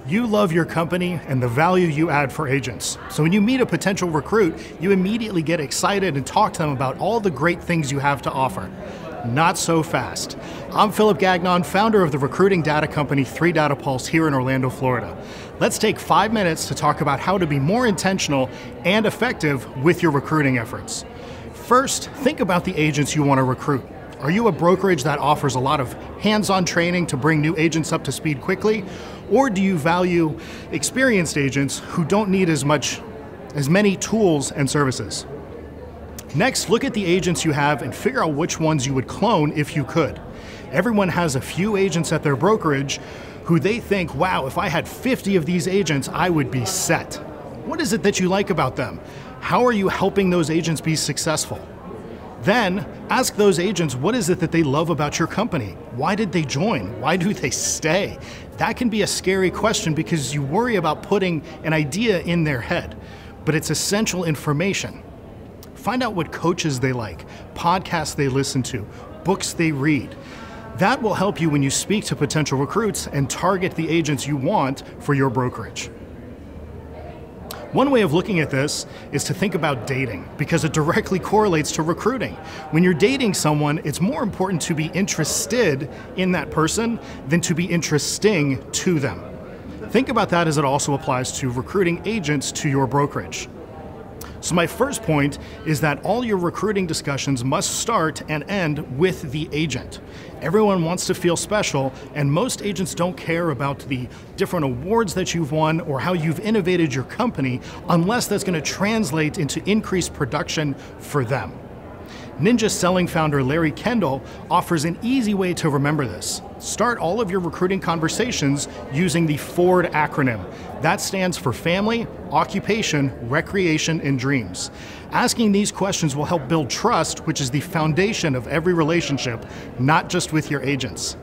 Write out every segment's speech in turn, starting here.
You love your company and the value you add for agents. So when you meet a potential recruit, you immediately get excited and talk to them about all the great things you have to offer. Not so fast. I'm Philip Gagnon, founder of the recruiting data company 3 Data Pulse here in Orlando, Florida. Let's take 5 minutes to talk about how to be more intentional and effective with your recruiting efforts. First, think about the agents you want to recruit. Are you a brokerage that offers a lot of hands-on training to bring new agents up to speed quickly? Or do you value experienced agents who don't need as many tools and services? Next, look at the agents you have and figure out which ones you would clone if you could. Everyone has a few agents at their brokerage who they think, wow, if I had 50 of these agents, I would be set. What is it that you like about them? How are you helping those agents be successful? Then ask those agents, what is it that they love about your company? Why did they join? Why do they stay? That can be a scary question because you worry about putting an idea in their head, but it's essential information. Find out what coaches they like, podcasts they listen to, books they read. That will help you when you speak to potential recruits and target the agents you want for your brokerage. One way of looking at this is to think about dating because it directly correlates to recruiting. When you're dating someone, it's more important to be interested in that person than to be interesting to them. Think about that as it also applies to recruiting agents to your brokerage. So my first point is that all your recruiting discussions must start and end with the agent. Everyone wants to feel special, and most agents don't care about the different awards that you've won or how you've innovated your company unless that's going to translate into increased production for them. Ninja Selling founder Larry Kendall offers an easy way to remember this. Start all of your recruiting conversations using the FORD acronym. That stands for family, occupation, recreation, and dreams. Asking these questions will help build trust, which is the foundation of every relationship, not just with your agents.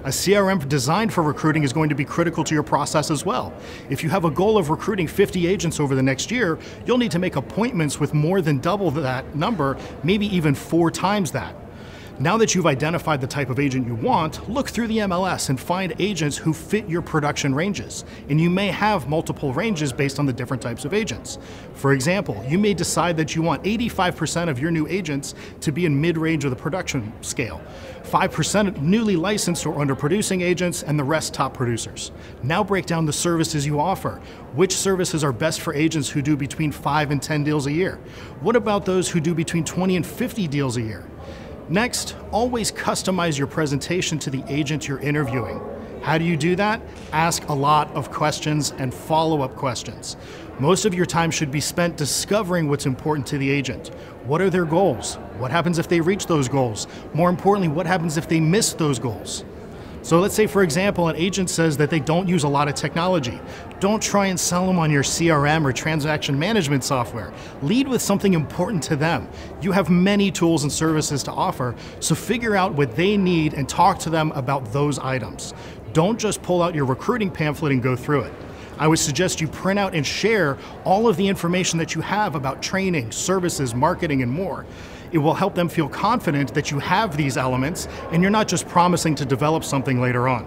A CRM designed for recruiting is going to be critical to your process as well. If you have a goal of recruiting 50 agents over the next year, you'll need to make appointments with more than double that number, maybe even 4 times that. Now that you've identified the type of agent you want, look through the MLS and find agents who fit your production ranges. And you may have multiple ranges based on the different types of agents. For example, you may decide that you want 85% of your new agents to be in mid-range of the production scale, 5% newly licensed or underproducing agents, and the rest top producers. Now break down the services you offer. Which services are best for agents who do between 5 and 10 deals a year? What about those who do between 20 and 50 deals a year? Next, always customize your presentation to the agent you're interviewing. How do you do that? Ask a lot of questions and follow-up questions. Most of your time should be spent discovering what's important to the agent. What are their goals? What happens if they reach those goals? More importantly, what happens if they miss those goals? So let's say, for example, an agent says that they don't use a lot of technology. Don't try and sell them on your CRM or transaction management software. Lead with something important to them. You have many tools and services to offer, so figure out what they need and talk to them about those items. Don't just pull out your recruiting pamphlet and go through it. I would suggest you print out and share all of the information that you have about training, services, marketing, and more. It will help them feel confident that you have these elements and you're not just promising to develop something later on.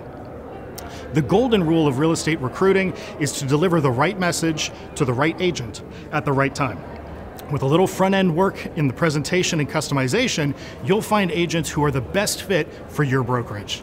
The golden rule of real estate recruiting is to deliver the right message to the right agent at the right time. With a little front-end work in the presentation and customization, you'll find agents who are the best fit for your brokerage.